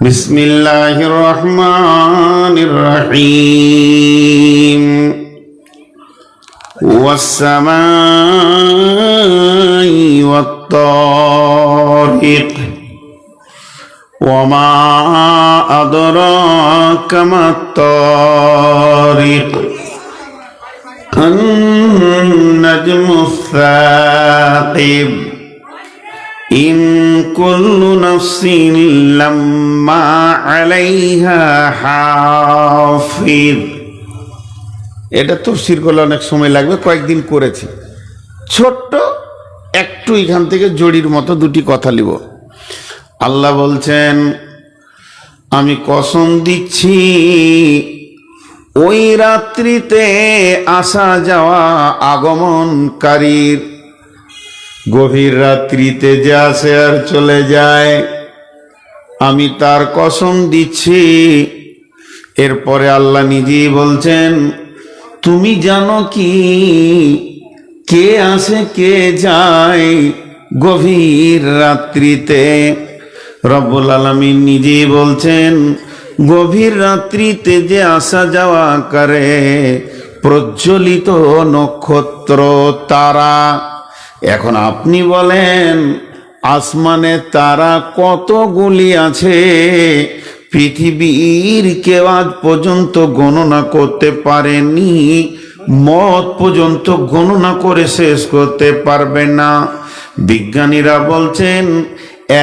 বিসমিল্লাহির রহমানির রহিম। ওয়াস-সামাই ওয়াত-তারিক ওয়া মা আদরাকা মাত-তারিক আন-নাজমুস-সাকিব ইন কুল্লু নাফসিন লাম্মা আলাইহা হাফিজ। এটা তাফসীর করলে অনেক সময় লাগবে, কয়েকদিন করেছি। ছোট্ট একটু এখান থেকে জড়ির মতো দুটি কথা লিব। আল্লাহ বলছেন, আমি কসম দিচ্ছি ওই রাত্রিতে আসা যাওয়া আগমনকারীর, গভীর রাত্রিতে যে আসে আর চলে যায়, আমি তার কসম দিচ্ছি। এরপরে আল্লাহ নিজেই বলছেন, তুমি জানো কি কে আসে কে যায় গভীর রাত্রিতে? রব্বুল আলামিন নিজেই বলছেন, গভীর রাত্রিতে যে আসা যাওয়া করে প্রজ্বলিত নক্ষত্র তারা। এখন আপনি বলেন, আসমানে তারা কতগুলি আছে পৃথিবীর কেউ আজ পর্যন্ত গণনা করতে পারেনি, মত পর্যন্ত গণনা করে শেষ করতে পারবে না। বিজ্ঞানীরা বলছেন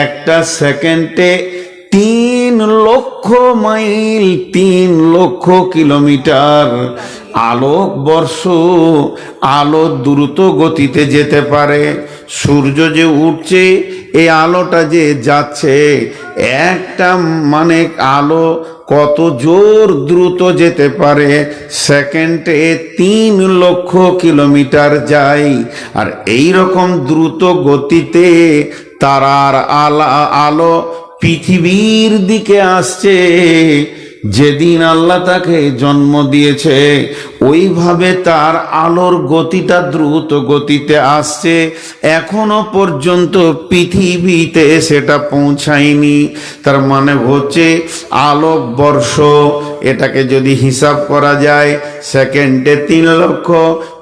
একটা সেকেন্ডে 3 লক্ষ মাইল, 3 লক্ষ কিলোমিটার আলোক বর্ষ আলো দ্রুত গতিতে যেতে পারে। সূর্য যে উঠছে, এই আলোটা যে যাচ্ছে, একটা মানে আলো কত জোর দ্রুত যেতে পারে, সেকেন্ডে 3 লক্ষ কিলোমিটার যায়। আর এই রকম দ্রুত গতিতে তারার আলো পৃথিবীর দিকে আসছে। যেদিন আল্লাহ তাকে জন্ম দিয়েছে ওইভাবে তার আলোর গতিটা দ্রুত গতিতে আসছে, এখনো পর্যন্ত পৃথিবীতে সেটা পৌঁছায়নি। তার মানে হচ্ছে আলোক বর্ষ, এটাকে যদি হিসাব করা যায় সেকেন্ডে 3 লক্ষ,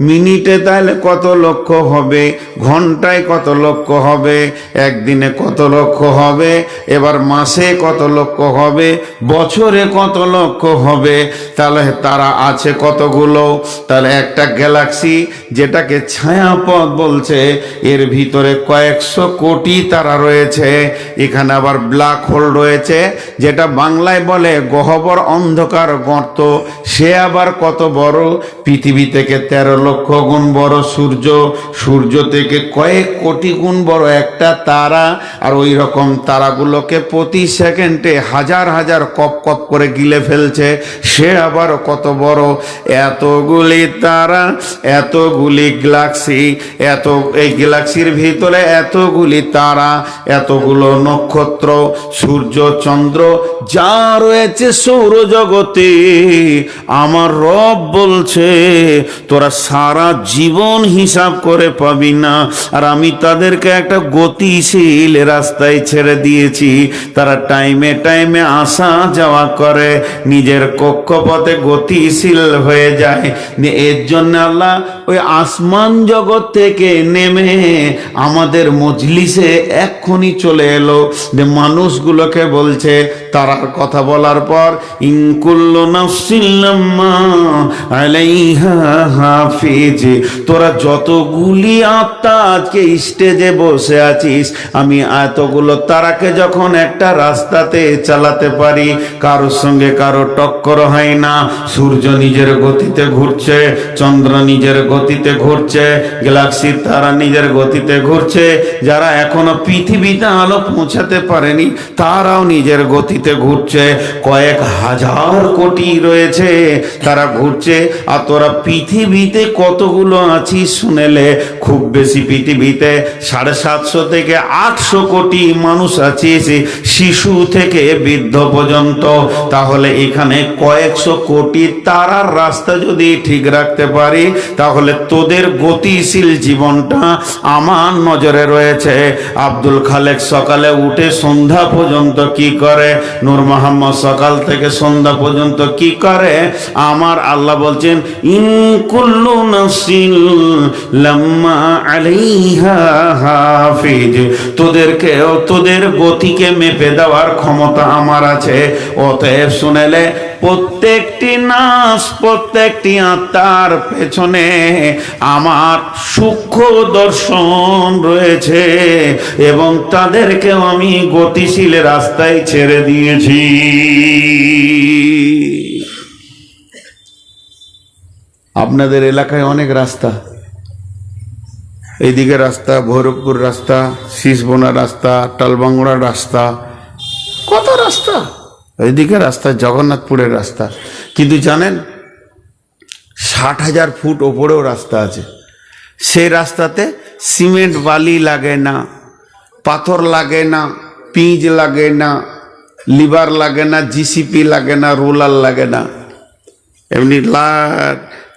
মিনিটে তাহলে কত লক্ষ হবে, ঘন্টায় কত লক্ষ হবে, একদিনে কত লক্ষ হবে, এবার মাসে কত লক্ষ হবে, বছরে কত লক্ষ হবে, তাহলে তারা আছে কতগুলো? তাহলে একটা গ্যালাক্সি যেটাকে ছায়াপথ বলছে, এর ভিতরে কয়েকশো কোটি তারা রয়েছে। এখানে আবার ব্ল্যাক হোল রয়েছে, যেটা বাংলায় বলে গহ্বর অন্ধকার গর্ত। সে আবার কত বড়? পৃথিবী থেকে 13 লক্ষ গুণ বড় সূর্য, সূর্য থেকে কয়েক কোটি গুণ বড় একটা তারা। আর ওই রকম তারাগুলোকে প্রতি সেকেন্ডে হাজার হাজার কপ কপ করে গিলে ফেলছে, সে আবার কত বড়? এতগুলি তারা, এতগুলি গ্যালাক্সি, এই গ্যালাক্সির ভিতরে এতগুলি তারা, এতগুলো নক্ষত্র, সূর্য, চন্দ্র যা রয়েছে সৌরজগতে, আমার রব বলছে তোরা সারা জীবন হিসাব করে পাবি না। আর আমি তাদেরকে একটা গতিশীল রাস্তায় ছেড়ে দিয়েছি, তারা টাইমে টাইমে আসা যাওয়া করে, নিজের কক্ষপথে গতিশীল হয়ে যায়। এর জন্য আল্লাহ ওই আসমান জগৎ থেকে নেমে আমাদের মজলিসে এক্ষুনি চলে এলো, যে মানুষগুলোকে বলছে, তারার কথা বলার পর, ইন কুল্লু নাফসিন লাম্মা আলাইহা হাফিজ, তোরা যতগুলি আত্মা আজকে স্টেজে বসে আছিস, আমি এতগুলো তারাকে যখন একটা রাস্তাতে চালাতে পারি, কারোর সঙ্গে কারো টক্কর হয় না। সূর্য নিজের গতিতে ঘুরছে, চন্দ্র নিজের গতিতে ঘুরছে, গ্যালাক্সি তারা নিজের গতিতে ঘুরছে, যারা এখনো পৃথিবীতে আলো পৌঁছাতে পারেনি তারাও নিজের গতিতে ঘুরছে। কয়েক হাজার কোটি রয়েছে, তারা ঘুরছে। আর তোরা পৃথিবীতে কতগুলো আছিস শুনেলে, খুব বেশি পৃথিবীতে 750 থেকে 800 কোটি মানুষ আছিস, শিশু থেকে বৃদ্ধ পর্যন্ত। তাহলে এখানে কয়েকশো কোটি তারার রাস্তা যদি ঠিক রাখতে পারি, তাহলে তোদের গতিশীল জীবনটা আমার নজরে রয়েছে। আব্দুল খালেক সকালে উঠে সন্ধ্যা পর্যন্ত কি করে? নূর মোহাম্মদ সকাল থেকে সন্ধ্যা পর্যন্ত কি করে? আমার আল্লাহ বলছেন ইন কুল্লু নাফসিন লাম্মা আলাইহা হাফিজ, তোদেরকেও তোদের গতিকে মেপে দেওয়ার ক্ষমতা আমার আছে। অতএব শুনেলে প্রত্যেকটি নাস, প্রত্যেকটি আত্মার পেছনে আমার সূক্ষ্ম দর্শন রয়েছে এবং তাদেরকেও আমি গতিশীল রাস্তায় ছেড়ে দিয়েছি। আপনাদের এলাকায় অনেক রাস্তা, এইদিকে রাস্তা, ভৈরবপুর রাস্তা, শীষবোনা রাস্তা, টালবাংলা রাস্তা, কত রাস্তা, এইদিকে রাস্তা, জগন্নাথপুরের রাস্তা। কিন্তু জানেন 60,000 ফুট ওপরেও রাস্তা আছে। সেই রাস্তাতে সিমেন্ট বালি লাগে না, পাথর লাগে না, পিচ লাগে না, লিভার লাগে না, জিসিপি লাগে না, রোলার লাগে না, এমনি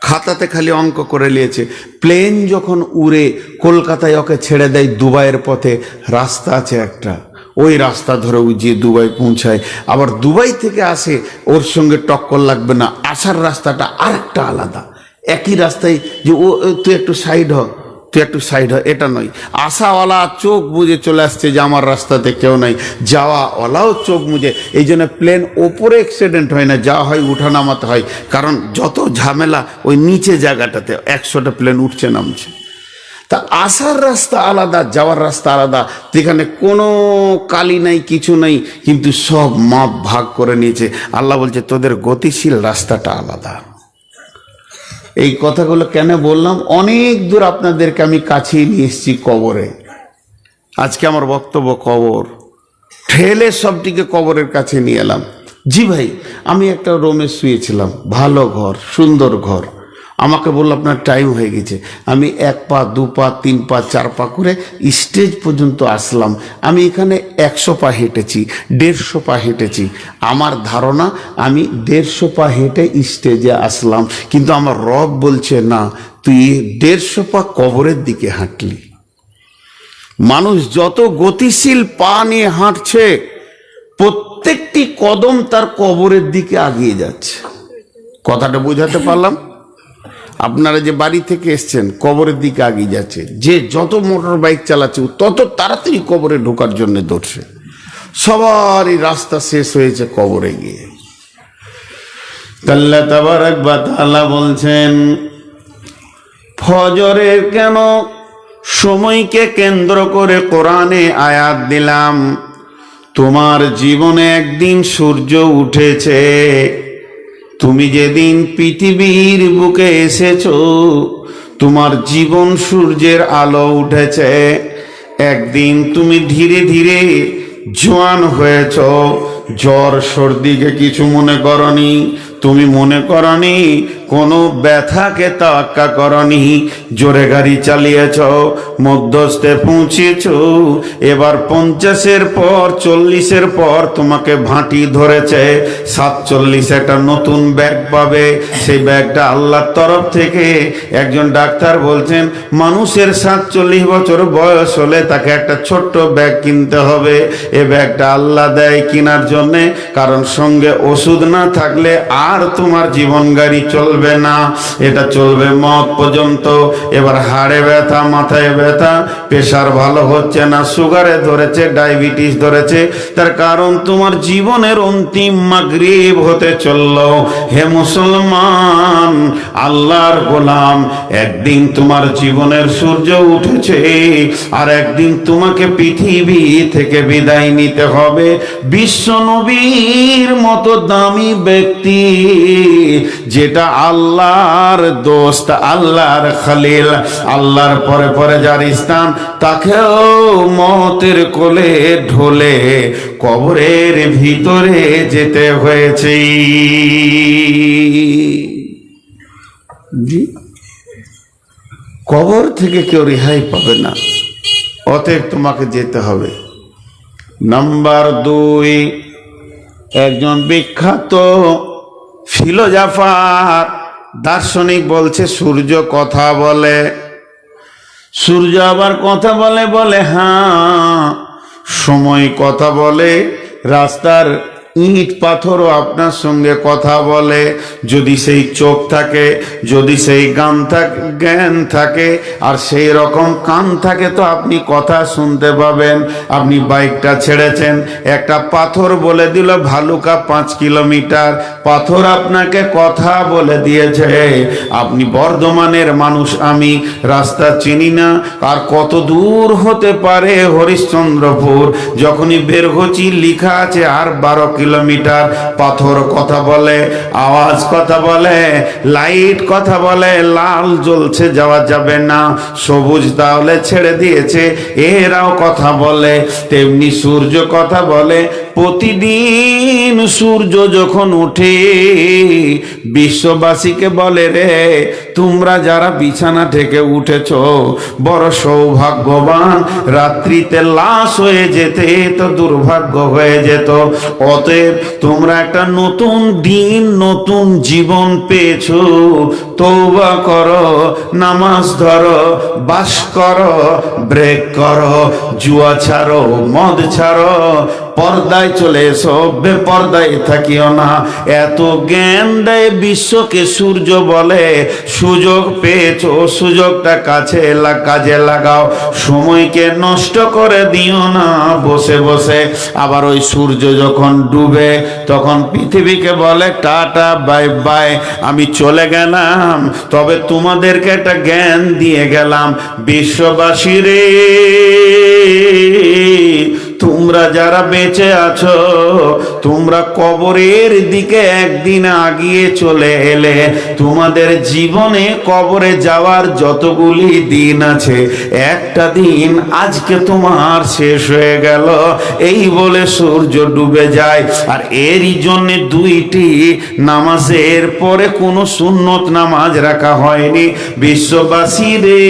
খাতাতে খালি অঙ্ক করে নিয়েছে। প্লেন যখন উড়ে কলকাতায় ওকে ছেড়ে দেয় দুবাইয়ের পথে, রাস্তা আছে একটা, ওই রাস্তা ধরে যে দুবাই পৌঁছায়। আবার দুবাই থেকে আসে, ওর সঙ্গে টক্কর লাগবে না, আসার রাস্তাটা আরেকটা আলাদা। একই রাস্তায় যে ও তুই একটু সাইড হ, তুই একটু সাইড হ, এটা নয়। আসাওয়ালা চোখ বুঝে চলে আসছে যে আমার রাস্তাতে কেউ নাই, যাওয়াওয়ালাও চোখ মুজে। এই জন্য প্লেন ওপরে অ্যাক্সিডেন্ট হয় না, যা হয় উঠা নামাতে হয়, কারণ যত ঝামেলা ওই নিচে জায়গাটাতে। 100টা প্লেন উঠছে নামছে। তা আসার রাস্তা আলাদা, যাওয়ার রাস্তা আলাদা, যেখানে কোনো কালি নাই, কিছু নাই, কিন্তু সব মাপ ভাগ করে নিয়েছে। আল্লাহ বলছে তোদের গতিশীল রাস্তাটা আলাদা। এই কথাগুলো কেন বললাম? অনেক দূর আপনাদেরকে আমি কাছেই নিয়ে এসেছি কবরে। আজকে আমার বক্তব্য কবর, ঠেলে সবটিকে কবরের কাছে নিয়ে এলাম। জি ভাই, আমি একটা রুমে শুয়েছিলাম, ভালো ঘর, সুন্দর ঘর। আমাকে বললো আপনার টাইম হয়ে গেছে। আমি 1 পা 2 পা 3 পা 4 পা করে স্টেজ পর্যন্ত আসলাম। আমি এখানে 100 পা হেঁটেছি, 150 পা হেঁটেছি। আমার ধারণা আমি 150 পা হেঁটে স্টেজে আসলাম, কিন্তু আমার রব বলছে না, তুই 150 পা কবরের দিকে হাঁটলি। মানুষ যত গতিশীল পা নিয়ে হাঁটছে, প্রত্যেকটি কদম তার কবরের দিকে এগিয়ে যাচ্ছে। কথাটা বোঝাতে পারলাম? আপনারা যে বাড়ি থেকে এসছেন, কবরের দিকে এগিয়ে যাচ্ছে। যে যত মোটর বাইক চালাচ্ছে তত তাড়াতাড়ি কবরে ঢোকার জন্য দৌড়ছে। সবারই রাস্তা শেষ হয়েছে কবরে গিয়ে। আল্লাহ তাবারক ওয়া তাআলা বলছেন, ফজরের কেন সময়কে কেন্দ্র করে কোরআনে আয়াত দিলাম। তোমার জীবনে একদিন সূর্য উঠেছে। তুমি যেদিন পৃথিবীর বুকে এসেছো, তোমার জীবন সূর্যের আলো উঠেছে। একদিন তুমি ধীরে ধীরে জোয়ান হয়েছ। জ্বর সর্দিকে কিছু মনে করনি, তুমি মনে করনি, কোনো ব্যথাকে তোয়াক্কা করনি। জোরে গাড়ি চালিয়েছ, মধ্যস্থে পৌঁছেছ। এবার 50-এর পর 40-এর পর তোমাকে ভাঁটি ধরেছে। 47 একটা নতুন ব্যাগ পাবে। সেই ব্যাগটা আল্লাহর তরফ থেকে। একজন ডাক্তার বলছেন মানুষের 47 বছর বয়স হলে তাকে একটা ছোট্ট ব্যাগ কিনতে হবে। এ ব্যাগটা আল্লাহ দেয় কেনার জন্যে, কারণ সঙ্গে ওষুধ না থাকলে আর তোমার জীবন গাড়ি চলবে না, এটা চলবে মত পর্যন্ত। এবার হাড়ে ব্যথা, মাথায় ব্যথা, প্রেশার ভালো হচ্ছে না, সুগারে ধরেছে, ডায়াবেটিস ধরেছে, তার কারণ তোমার জীবনের অন্তিম মাগরিব হতে চলল। হে মুসলমান, আল্লাহর গোলাম, একদিন তোমার জীবনের সূর্য উঠেছে, আর একদিন তোমাকে পৃথিবী থেকে বিদায় নিতে হবে। বিশ্ব নবীর মতো দামি ব্যক্তি, যেটা আল্লাহর দোস্ত, আল্লাহর খলিল, আল্লাহর পরে পরে যার স্থান, তাকেও মতের কোলে ঢলে কবরের ভিতরে যেতে হয়েছে। কবর থেকে কেউ রেহাই পাবে না, অতএব তোমাকে যেতে হবে। নাম্বার 2, একজন বিখ্যাত ফিলোজফার দার্শনিক বলছে সূর্য কথা বলে। সূর্য আবার কথা বলে? বলে হ্যাঁ, সময় কথা বলে, রাস্তার ইট পাথরও আপনার সঙ্গে কথা বলে। যদি সেই চোখ থাকে, যদি সেই জ্ঞান থাকে, আর সেই রকম কান থাকে, তো আপনি কথা শুনতে পাবেন। আপনি বাইকটা ছেড়েছেন, একটা পাথর বলে দিল ভালুকা 5 কিলোমিটার, পাথর আপনাকে কথা বলে দিয়েছে। আপনি বর্ধমানের মানুষ, আমি রাস্তা চিনি না, আর কত দূর হতে পারে হরিশ্চন্দ্রপুর। যখনই বের হচ্ছি লিখা আছে আর 12 কিলোমিটার। পাথর কথা বলে, আওয়াজ কথা বলে, লাইট কথা বলে, লাল জ্বলছে যাওয়া যাবে না, সবুজ তাহলে ছেড়ে দিয়েছে, এরাও কথা বলে। তেমনি সূর্য কথা বলে। প্রতিদিন সূর্য যখন ওঠে বিশ্ববাসীকে বলে, রে তোমরা যারা বিছানা থেকে উঠেছ বড় সৌভাগ্যবান, রাত্রিতে লাশ হয়ে যেতে তো দুর্ভাগ্য হয়ে যেত। অতএব তোমরা একটা নতুন দিন, নতুন জীবন পেয়েছো, তওবা করো, নামাজ ধরো, বাস করো, ব্রেক করো, জুয়া ছাড়ো, মদ ছাড়ো, পর্দায় চলে এসো, বেপর্দায় থাকিও না। এত জ্ঞান দেয় বিশ্বকে সূর্য বলে। সুযোগ পেয়েছো, সুযোগটা কাজে লাগাও, সময়কে নষ্ট করে দিও না বসে বসে। আবার ওই সূর্য যখন ডুবে তখন পৃথিবীকে বলে টাটা বাই বাই, আমি চলে গেলাম, তবে তোমাদেরকে একটা জ্ঞান দিয়ে গেলাম। বিশ্ববাসী রে, তোমরা যারা বেঁচে আছো, তোমরা কবরের দিকে একদিন আগিয়ে চলে এলে। তোমাদের জীবনে কবরে যাওয়ার যতগুলি দিন আছে, একটা দিন আজকে তোমার শেষ হয়ে গেল। এই বলে সূর্য ডুবে যায়। আর এরই জন্য 2টি নামাজের পরে কোনো সুন্নত নামাজ রাখা হয়নি। বিশ্ববাসী রে,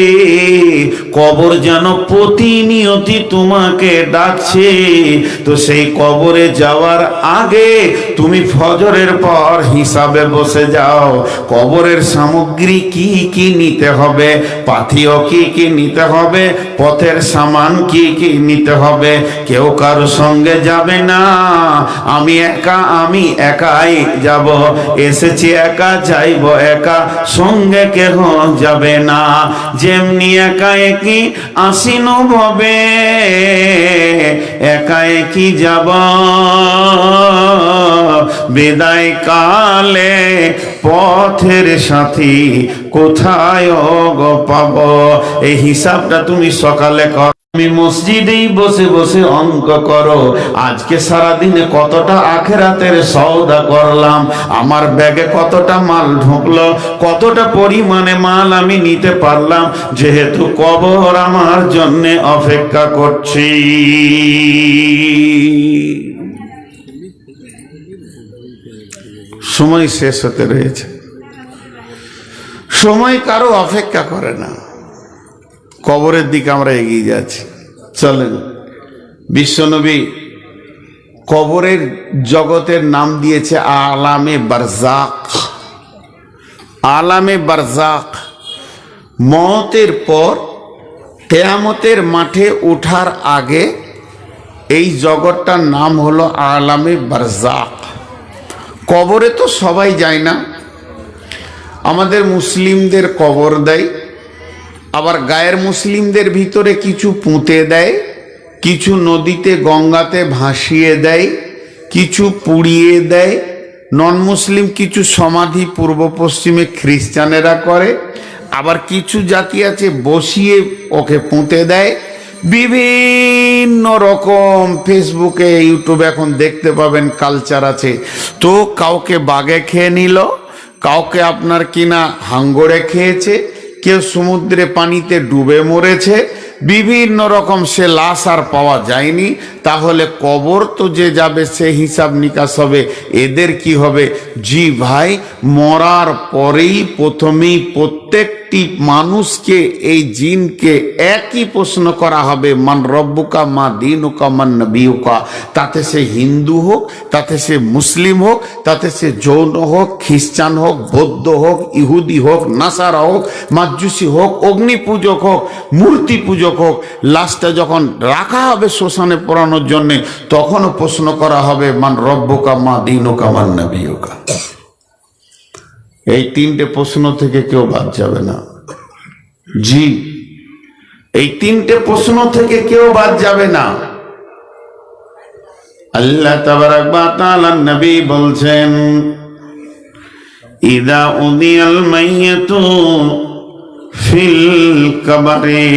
কবর যেন প্রতিনিয়তি তোমাকে ডাকছে। তো সেই কবরে যাওয়ার আগে তুমি ফজরের পর হিসাবে বসে যাও, কবরের সামগ্রী কি কি নিতে হবে, পাথিও কি কি নিতে হবে, পথের সামান কি কি নিতে হবে। কেউ কারো সঙ্গে যাবে না, আমি একাই যাব, এসেছি একা, যাইব একা, সঙ্গে কেহ যাবে না। যেমনি একা একই আসিন ভবে, একা একই যাব, বিদায় কালে পথের সাথী কোথায় গো পাব। এই হিসাবটা তুমি সকালে কর। তুমি মসজিদেই বসে বসে অঙ্ক করো, আজকে সারাদিনে কতটা আখেরাতের সওদা করলাম, আমার ব্যাগে কতটা মাল ঢুকলো, কতটা পরিমাণে মাল আমি নিতে পারলাম, যেহেতু কবর আমার জন্য অপেক্ষা করছি। সময় শেষ হতে রয়েছে, সময় কারো অপেক্ষা করে না। কবরের দিকে আমরা এগিয়ে যাচ্ছি, চলেন। বিশ্বনবী কবরের জগতের নাম দিয়েছে আলামে বারজাক। আলামে বারজাক, মওতের পর কিয়ামতের মাঠে ওঠার আগে এই জগৎটার নাম হলো আলামে বারজাক। কবরে তো সবাই যায় না, আমাদের মুসলিমদের কবর দেয়, আবার গায়ের মুসলিমদের ভিতরে কিছু পুঁতে দেয়, কিছু নদীতে গঙ্গাতে ভাসিয়ে দেয়, কিছু পুড়িয়ে দেয়। নন মুসলিম কিছু সমাধি পূর্ব পশ্চিমে খ্রিস্টানেরা করে, আবার কিছু জাতি আছে বসিয়ে ওকে পুঁতে দেয়। বিভিন্ন রকম ফেসবুকে ইউটিউবে এখন দেখতে পাবেন কালচার আছে। তো কাউকে বাঘে খেয়ে নিল, কাউকে আপনার কিনা হাঙ্গরে খেয়েছে, কেউ সমুদ্রে পানিতে ডুবে মরেছে, বিভিন্ন রকম সে লাশ আর পাওয়া যায়নি। তাহলে কবর তো যে যাবে সে হিসাব নিকাশ হবে, এদের কি হবে? জি ভাই, মরার পরেই প্রথমেই প্রত্যেকটা প্রত্যেকটি মানুষকে, এই জিনকে একই প্রশ্ন করা হবে, মান রব্বুকা মা দীনুকা মান নবিয়ুকা। তাতে সে হিন্দু হোক, তাতে সে মুসলিম হোক, তাতে সে জৈন হোক, খ্রিস্টান হোক, বৌদ্ধ হোক, ইহুদি হোক, নাসারা হোক, মাজুসি হোক, অগ্নি পূজক হোক, মূর্তি পূজক হোক, লাশটা যখন রাখা হবে শ্মশানে পোড়ানোর জন্যে, তখনও প্রশ্ন করা হবে মান রব্বুকা মা দীনুকা মান নবিয়ুকা। এই তিনটে প্রশ্ন থেকে কেউ বাদ যাবে না। জি, এই তিনটে প্রশ্ন থেকে কেউ বাদ যাবে না। আল্লাহ তাবারাক ওয়া তাআলা নবী বলছেন, ইদা উদিয়াল মাইয়াতু ফিল কবরে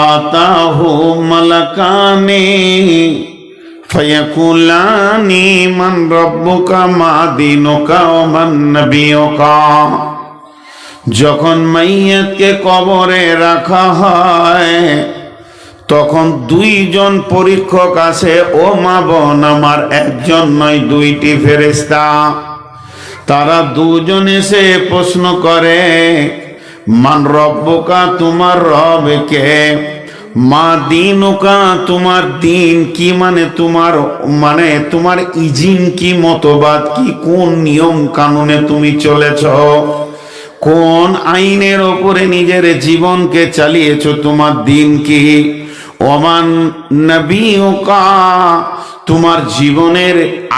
আতাহু মালাকানি ফায়াকুলানি মান রব্বুকা মা দীনুকা ওয়া মান নবিয়ুকা। যখন মাইয়াতকে কবরে রাখা হয় তখন দুইজন পরীক্ষক আছে। ও মা বোন আমার, একজন নয়, দুইটি ফেরেশতা। তারা দুজন এসে প্রশ্ন করে, মান রব্বুকা, তোমার রব কে? মা দীনুকা, তোমার দিন কি, তোমার ইজিন কি, মতবাদ কি, কোন নিয়ম কানুনে তুমি চলেছ, কোন আইনের ওপরে নিজের জীবনকে চালিয়েছ, তোমার দিন কি? ওমান নবিয়ুকা, তোমার জীবনের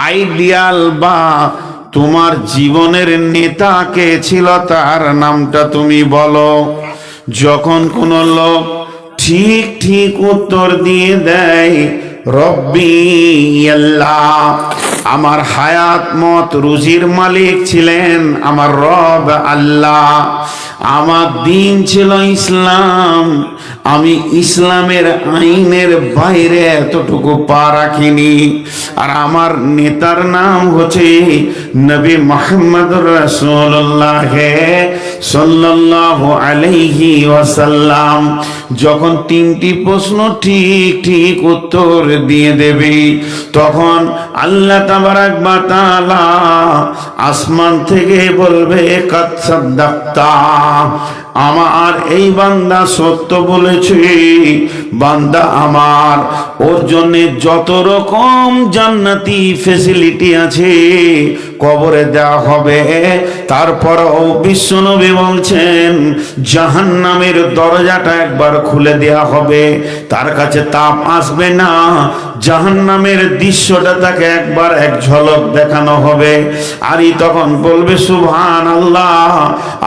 আইডিয়াল বা তোমার জীবনের নেতা কে ছিল, তার নামটা তুমি বলো। যখন কোন লোক ঠিক ঠিক উত্তর দিয়ে দেয়, রব্বি আল্লাহ, আমার হায়াত মত রুজির মালিক ছিলেন আমার রব আল্লাহ, আমার দিন ছিল ইসলাম, আমি ইসলামের আইনের বাইরে এতটুকু পা রাখিনি, আর আমার নেতার নাম হচ্ছে নবী মুহাম্মদুর রাসূলুল্লাহ সাল্লাল্লাহু আলাইহি ওয়াসাল্লাম। যখন তিনটি প্রশ্ন ঠিক ঠিক উত্তর দিয়ে দেবে, তখন আল্লাহ তাবারাক ওয়া তাআলা আসমান থেকে বলবে, কাদ সাদ্দাকতা, আমার এই বান্দা সত্য বলেছে, বান্দা আমার, ওর জন্য যত রকম জান্নাতি ফেসিলিটি আছে কবরে দেওয়া হবে। তারপর বিশ্বনবী বলছেন, জাহান্নামের দরজাটা একবার খুলে দেওয়া হবে, তার কাছে তাপ আসবে না, জাহান্নামের দৃশ্যটা তাকে একবার এক ঝলক দেখানো হবে। আরই তখন বলবে সুবহানাল্লাহ,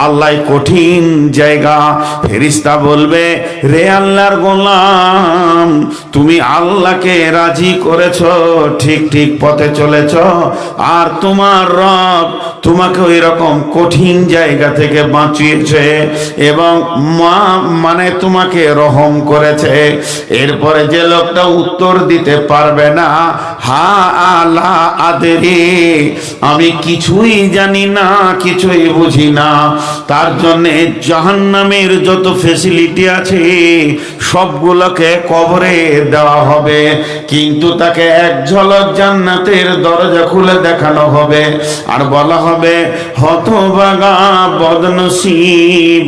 আল্লাহ কঠিন জায়গা। ফেরেশতা বলবে, রে আল্লাহর গোলাম, তুমি আল্লাহকে রাজি করেছ, ঠিক ঠিক পথে চলেছ, আর তোমার রব তোমাকে ওই রকম কঠিন জায়গা থেকে বাঁচিয়েছে এবং তোমাকে রহম করেছে। এরপরে যে লোকটা উত্তর দিতে পারবে না, হা আলা আদরি, আমি কিছুই জানি না, কিছুই বুঝি না, তার জন্য জাহান্নামের যত ফেসিলিটি আছে সবগুলোকে কবরে দেওয়া হবে, কিন্তু তাকে এক ঝলক জান্নাতের দরজা খুলে দেখানো হবে, আর বলা হবে, হতভাগা বদনসিব,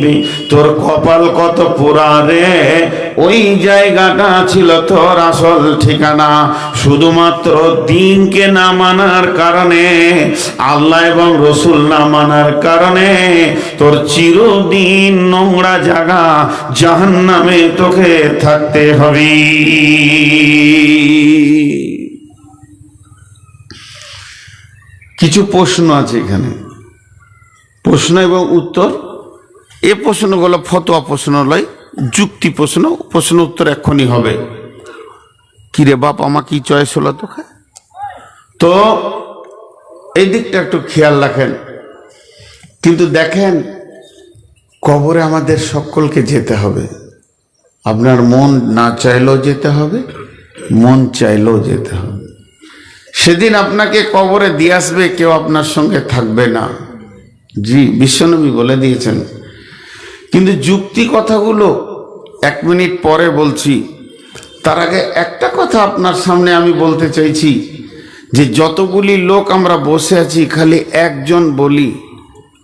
তোর কপাল কত পোড়া রে, ওই জায়গাটা ছিল তোর আসল ঠিকানা। শুধুমাত্র দিনকে না মানার কারণে, আল্লাহ এবং রসুল না মানার কারণে তোর চিরদিন নোংরা জায়গা জাহান্নামে তোকে থাকতে হবে। কিছু প্রশ্ন আছে এখানে, প্রশ্ন এবং উত্তর। এ প্রশ্নগুলো ফতোয়া প্রশ্ন নয়, যুক্তি প্রশ্ন, প্রশ্ন উত্তর এক্ষুনি হবে। কিরে বাপ, আমার কি চয়েস হলো তোকে? তো এই দিকটা একটু খেয়াল রাখেন। কিন্তু দেখেন, কবরে আমাদের সকলকে যেতে হবে। আপনার মন না চাইলেও যেতে হবে, মন চাইলেও যেতে হবে। সেদিন আপনাকে কবরে দিয়ে আসবে, কেউ আপনার সঙ্গে থাকবে না। জি, বিশ্বনবী বলে দিয়েছেন। কিন্তু যুক্তি কথাগুলো 1 মিনিট পরে বলছি। তার আগে একটা কথা আপনার সামনে আমি বলতে চাইছি, যে যতগুলি লোক আমরা বসে আছি, খালি একজন বলি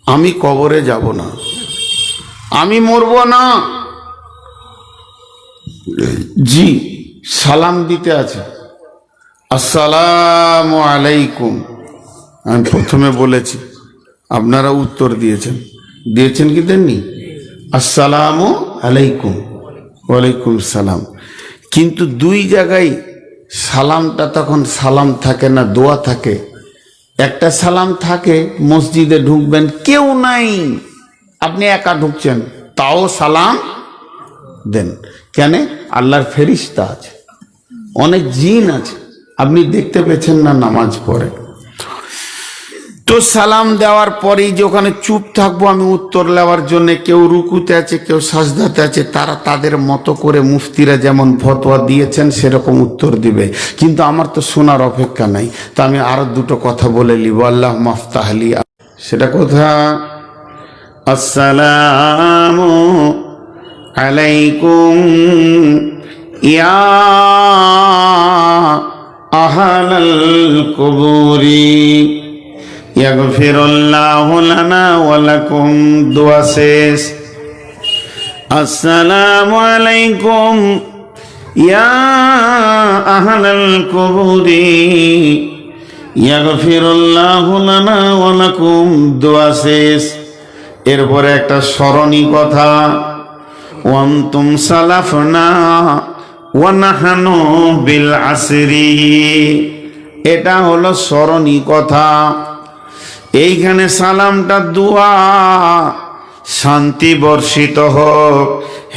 আমি কবরে যাব না। আমি মরবো না। জি, সালাম দিতে আছে, আসসালামু আলাইকুম। আমি প্রথমে বলেছি, আপনারা উত্তর দিয়েছেন, দিয়েছেন কি দেননি? আসসালামু আলাইকুম, ওয়ালাইকুম সালাম। কিন্তু দুই জায়গায় সালামটা তখন সালাম থাকে না, দোয়া থাকে। একটা সালাম থাকে, মসজিদে ঢুকবেন, কেউ নাই, আপনি একা ঢুকছেন, তাও সালাম দেন। কেন? আল্লাহর ফেরেশতা আছে, অনেক জিন আছে, আপনি দেখতে পেয়েছেন না, নামাজ পড়ে। তো সালাম দেওয়ার পরেই যে ওখানে চুপ থাকবো আমি উত্তর নেওয়ার জন্য, কেউ রুকুতে আছে, কেউ সাজদাতে আছে, তারা তাদের মতো করে মুফতিরা যেমন ফতোয়া দিয়েছেন সেরকম উত্তর দিবে। কিন্তু আমার তো শোনার অপেক্ষা নাই, তো আমি আরো দুটো কথা বলে নিব। আল্লাহ মাফতাহলি, সেটা কথা, আসসালামু আলাইকুম ইয়া আহলাল কুবুরি ইয়াগফিরুল্লাহু লানা ওয়া লাকুম। দোয়া শেষ। আসসালামু আলাইকুম ইয়া আহলাল কুবুরি ইয়াগফিরুল্লাহু লানা ওয়া লাকুম। দোয়া শেষ। এরপরে একটা স্মরণী কথা, ওয়ান্তুম সালাফনা ওয়া নাহনু বিল আসরি। এটা হলো স্মরণী কথা। এইখানে সালামটা দোয়া, শান্তি বর্ষিত হোক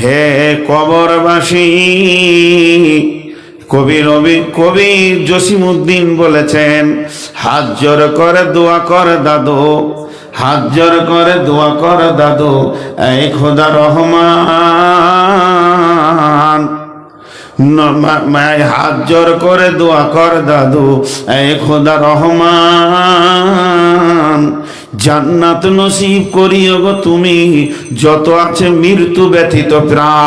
হে কবরবাসী। কবি জসিমউদ্দিন বলেছেন, হাত জোর করে দোয়া কর দাদু, হাত জোর করে দোয়া কর দাদু, এই খোদা রহমান। হাত জোর করে দোয়া কর দাদু, এই খোদা রহমান। জান্নাত নসিব করিও গো তুমি, যত আছে মৃত্যু ব্যথিত প্রাণ।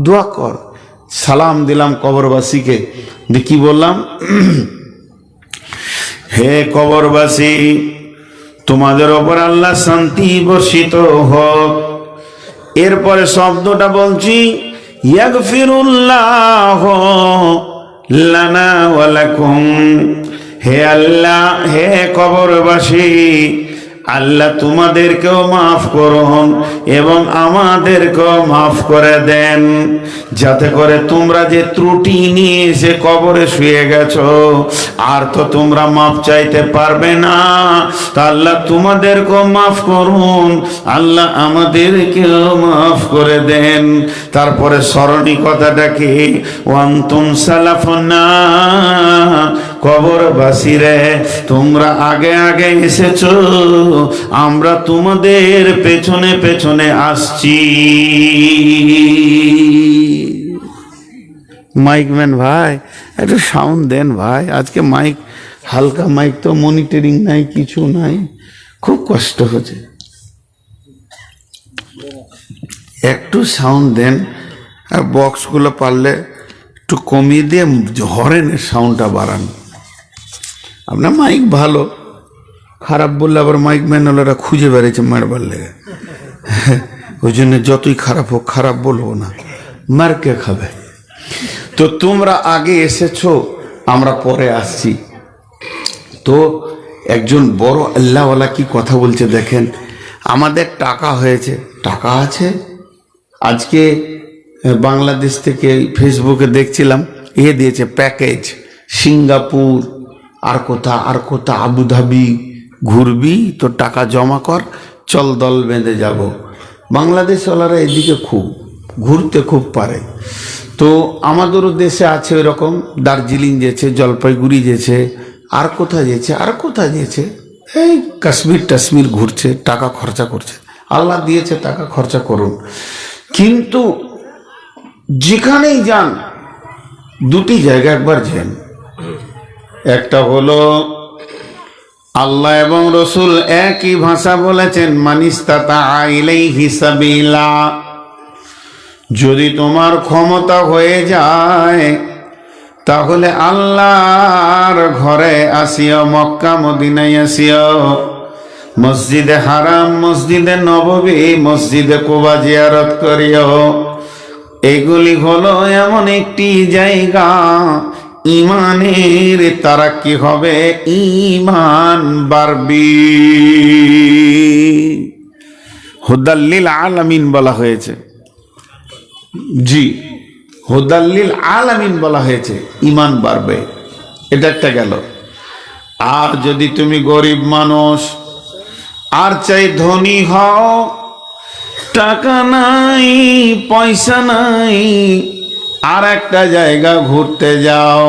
দোয়া কর। সালাম দিলাম কবরবাসীকে, কি বললাম? হে কবরবাসী, তোমাদের ওপর আল্লাহ শান্তি বর্ষিত হোক। এরপরে শব্দটা বলছি, ইয়াগফিরুল্লাহু লানা ওয়া লাকুম। হে আল্লাহ, হে কবরবাসী, আল্লাহ তোমাদেরকেও মাফ করুন এবং আমাদেরকেও মাফ করে দেন, যাতে করে তোমরা যে ত্রুটি নিয়ে এসে কবরে শুয়ে গেছো, আর তো তোমরা মাফ চাইতে পারবে না। তা আল্লাহ তোমাদেরকেও মাফ করুন, আল্লাহ আমাদেরকেও মাফ করে দেন। তারপরে স্মরণী কথাটা কি? ওয়ান্তুম সালাফুনা, কবরবাসীরে তোমরা আগে আগে এসেছো, আমরা তোমাদের পেছনে পেছনে আসছি। মাইকম্যান ভাই, একটু সাউন্ড দেন ভাই। আজকে মাইক, হালকা মাইক তো, মনিটরিং নাই, কিছু নাই, খুব কষ্ট হচ্ছে। একটু সাউন্ড দেন, আর বক্সগুলো পারলে একটু কমিয়ে দিয়ে হরেনের সাউন্ডটা বাড়ান। আপনার মাইক ভালো, খারাপ বললে আবার মাইক ম্যানওয়ালারা খুঁজে বেড়েছে মারবার লেগে। ওই জন্য যতই খারাপ হোক, খারাপ বলবো না, মার কে খাবে। তো তোমরা আগে এসেছো, আমরা পরে আসছি। তো একজন বড় আল্লাহওয়ালা কি কথা বলছে দেখেন, আমাদের টাকা হয়েছে, টাকা আছে। আজকে বাংলাদেশ থেকে ফেসবুকে দেখছিলাম, দিয়েছে প্যাকেজ, সিঙ্গাপুর, আর কোথা আবুধাবি ঘুরবি, তো টাকা জমা কর, চল দল বেঁধে যাব। বাংলাদেশওয়ালারা এদিকে খুব ঘুরতে খুব পারে। তো আমাদেরও দেশে আছে ওইরকম, দার্জিলিং যেছে, জলপাইগুড়ি যেছে, আর কোথা যেছে, এই কাশ্মীর টাশ্মীর ঘুরছে, টাকা খরচা করছে। আল্লাহ দিয়েছে, টাকা খরচা করুন। কিন্তু যেখানেই যান, দুটি জায়গা একবার যান। একটা হলো আল্লাহ এবং রসুল একই ভাষা বলেছেন, মানিস্তাতা ইলাইহি সাবিলা। যদি তোমার ক্ষমতা হয়ে যায়, তাহলে আল্লাহর ঘরে আসিও, মক্কা মদিনায় আসিও, মসজিদে হারাম, মসজিদে নববী, মসজিদে কুবা জিয়ারত করিও। এগুলি হলো এমন একটি জায়গা, ইমানের তারাক্কি হবে, ইমান বাড়বে। হুদাল্লিল আলামিন বলা হয়েছে, জি হুদাল্লিল আলামিন বলা হয়েছে, ইমান বাড়বে। এটা একটা গেল। আর যদি তুমি গরিব মানুষ, আর চাই ধনী হও, টাকা নাই, পয়সা নাই, আর একটা জায়গা ঘুরতে যাও,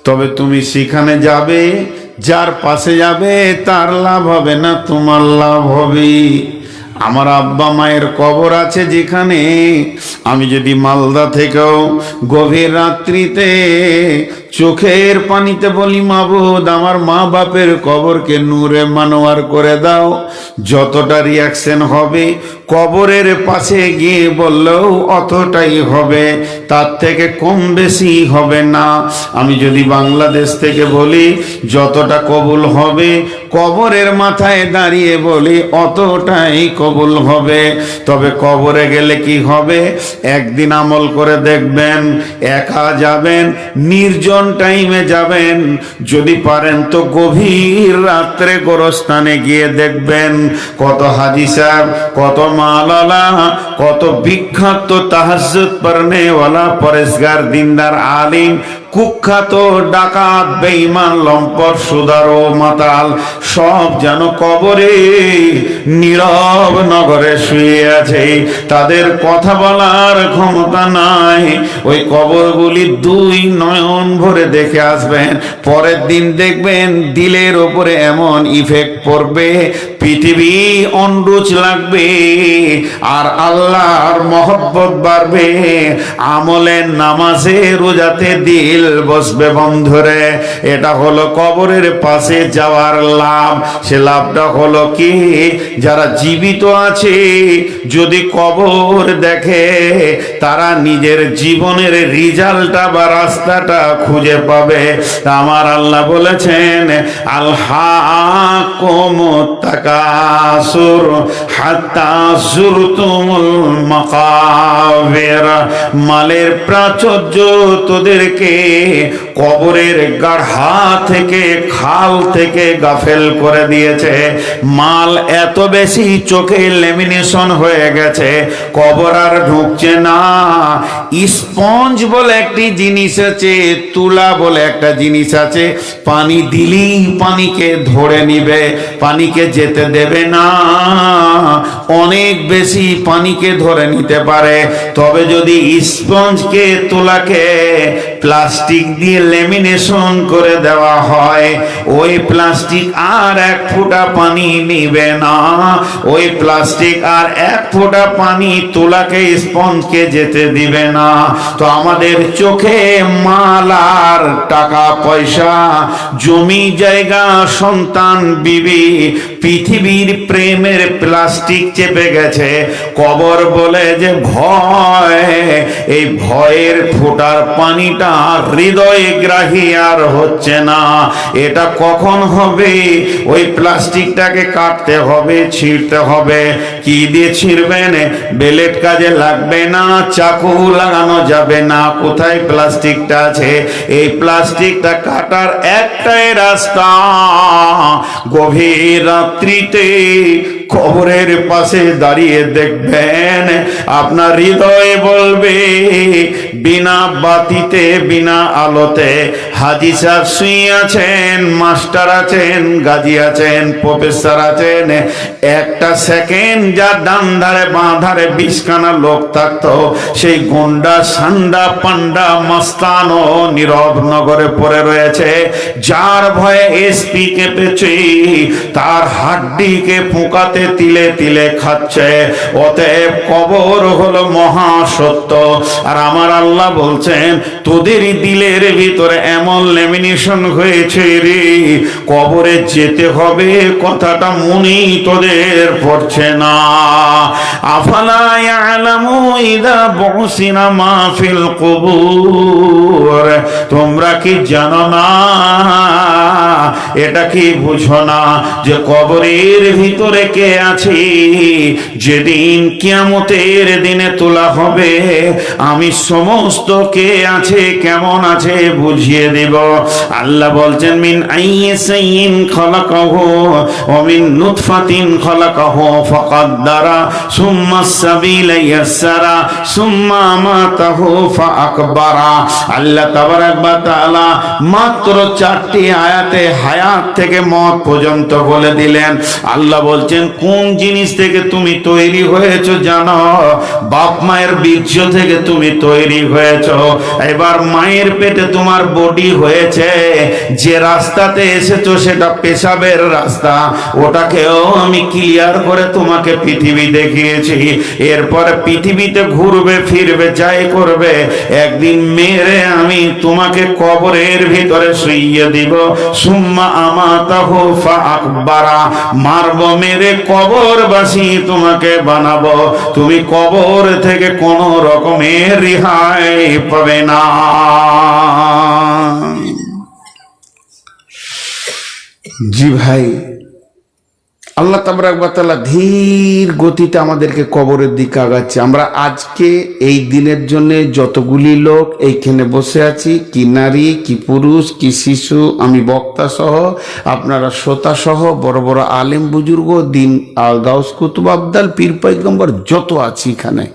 তবে তুমি সেখানে যাবে, যার পাশে যাবে তার লাভ হবে না, তোমার লাভ হবে। আমার আব্বা মায়ের কবর আছে যেখানে, আমি যদি মালদা থেকেও গভীর রাত্রিতে চোখের পানিতে বলি, মাবুদ আমার মা বাপের কবরকে নূরে মানোয়ার করে দাও, যতটা রিয়াকশন হবে কবরের পাশে গিয়ে বললেও অতটাই হবে, তার থেকে কম বেশি হবে না। আমি যদি বাংলাদেশ থেকে বলি যতটা কবুল হবে, কবরের মাথায় দাঁড়িয়ে বলি অতটাই কবুল হবে। তবে কবরে গেলে কি হবে, একদিন আমল করে দেখবেন, একা যাবেন, নির্জন টাইমে যাবেন, যদি পারেন তো গভীর রাত্রে গোরস্থানে গিয়ে দেখবেন কত হাজি সাহেব, কত মাওলানা, কত বিখ্যাত তাহাজ্জুদ পড়নেওয়ালা পরেশগার দিনদার আলিম, কুখ্যাত ডাকাত, বেঈমান, লম্পট, সুদার ও মাতাল সব যেন কবরে নীরব নগরে শুয়ে আছে, তাদের কথা বলার ক্ষমতা নাই। ওই কবরগুলি দুই নয়ন ভরে দেখে আসবেন, পরের দিন দেখবেন দিলের ওপরে এমন ইফেক্ট পড়বে, পৃথিবী অনরুচ লাগবে, আর আল্লাহর মহব্বত বাড়বে, আমলে নামাজে রোজাতে দিল বসবে বন্ধুরে। এটা হলো কবরের পাশে যাওয়ার লাভ। সে লাভটা হলো কি, যারা জীবিত আছে যদি কবর দেখে, তারা নিজের জীবনের রিজাল্টটা বা রাস্তাটা খুঁজে পাবে। আমার আল্লাহ বলেছেন, আলহাকুমুত তাকাসুর হাত্তা যুরতুমুল মাকাবির, মালের প্রাচুর্য তোদেরকে কবরের গাঢ়া থেকে, খাল থেকে গাফেল করে দিয়েছে। মাল এত বেশি চোখে লেমিনেশন হয়ে গেছে, কবর আর ঢুকছে না। স্পঞ্জ বলে একটি জিনিস আছে, তুলা বলে একটা জিনিস আছে, পানি দিলেই পানিকে ধরে নিবে, পানিকে যেতে দেবে না, অনেক বেশি পানিকে ধরে নিতে পারে। তবে যদি স্পঞ্জকে, তুলাকে প্লাস্টিক দিয়ে লেমিনেশন করে দেওয়া হয়, ওই প্লাস্টিক আর এক ফোঁটা পানি নিবে না, ওই প্লাস্টিক আর এক ফোঁটা পানি তুলাকে, স্পঞ্জকে যেতে দিবে না। তো আমাদের চোখে মাল আর টাকা পয়সা, জমি জায়গা, সন্তান বিবি, পৃথিবীর প্রেমের প্লাস্টিক চেপে গেছে। কবর বলে যে ভয়, এই ভয়ের ফোঁটার পানিটা হৃদয় গ্রাহী আর হচ্ছে না। এটা কখন হবে, ওই প্লাস্টিকটাকে কাটতে হবে, ছিঁড়তে হবে। কি দিয়ে ছিঁড়বেন, বেলেট কাজে লাগবে না, চাকু লাগানো যাবে না। কোথায় প্লাস্টিকটা আছে, এই প্লাস্টিকটা কাটার একটাই রাস্তা, গভীর রাত্রিতে কবরের পাশে দাঁড়িয়ে দেখবেন, আপনার হৃদয়ে বলবে, বিনা বাতিতে, বিনা আলোতে হাজি সাহেব শুয়ে আছেন, মাস্টার আছেন, গাজী আছেন, প্রফেসর আছেন, একটা সেকেন্ড যার ডান ধারে বাঁ ধারে 20খানা লোক থাকতো, সেই গুন্ডা, সান্ডা, পান্ডা, মস্তান ও নীরব নগরে পড়ে রয়েছে, যার ভয়ে এসপি কেঁপেছে, তার হাড্ডিকে ফুঁকাতে সাথে তিলে তিলে খাচ্ছে। অতএব কবর হলো মহা সত্য। আর আমার আল্লাহ বলছেন তোদের দিলের ভিতরে এমন লেমিনেশন হয়েছে রে, কবরে যেতে হবে কথাটা মনেই তোদের পড়ছে না। আফালা ইয়ালামু ইযা বুসিনা মা ফিল কুবুর, তোমরা কি জানো না, এটা কি বুঝো না যে কবরের ভিতরে কে আছে? যেদিন কিয়ামতের দিনে তোলা হবে আমি সমস্ত কে আছে কেমন আছে বুঝিয়ে দেব। আল্লাহ বলছেন মিন আইয়িন খালাকাহু ওয়া মিন নুতফাতিন খালাকাহু ফাকাদ্দারা সুম্মা সাবিলা ইয়াসসারা সুম্মা আমাতাহু ফাআকবারা। আল্লাহ তাবারাক ওয়া তাআলা মাত্র 4টি আয়াতে হায়াত থেকে মওত পর্যন্ত বলে দিলেন। আল্লাহ বলছেন কোন জিনিস থেকে তুমি তৈরি হয়েছো জানো? বাপ মায়ের বীর্য থেকে তুমি তৈরি হয়েছো। এবার মায়ের পেটে তোমার বডি হয়েছে, যে রাস্তাতে এসেছো সেটা পেশাবের রাস্তা, ওটাকেও আমি ক্লিয়ার করে তোমাকে পৃথিবী দেখিয়েছি। এরপরে পৃথিবীতে ঘুরবে ফিরবে যাই করবে, একদিন মেরে আমি তোমাকে কবরের ভিতরে শুইয়ে দিব। সুম্মা আমাতাহু ফাআকবারা, মারবো মেরে কবরবাসী তোমাকে বানাবো। তুমি কবর থেকে কোন রকমের রেহাই পাবে না। জি ভাই, আল্লাহ তাবারাক ওয়া তাআলা ধীর গতিতে আমাদেরকে কবরের দিকে আগাচ্ছে। আমরা আজকে এই দিনের জন্য যতগুলি লোক এইখানে বসে আছি, কি নারী কি পুরুষ কি শিশু, আমি বক্তা সহ আপনারা শ্রোতা সহ বড় বড় আলেম বুজুর্গ দিন গাউস কুতুব আবদাল পীর পয়গম্বর যত আছি এখানে,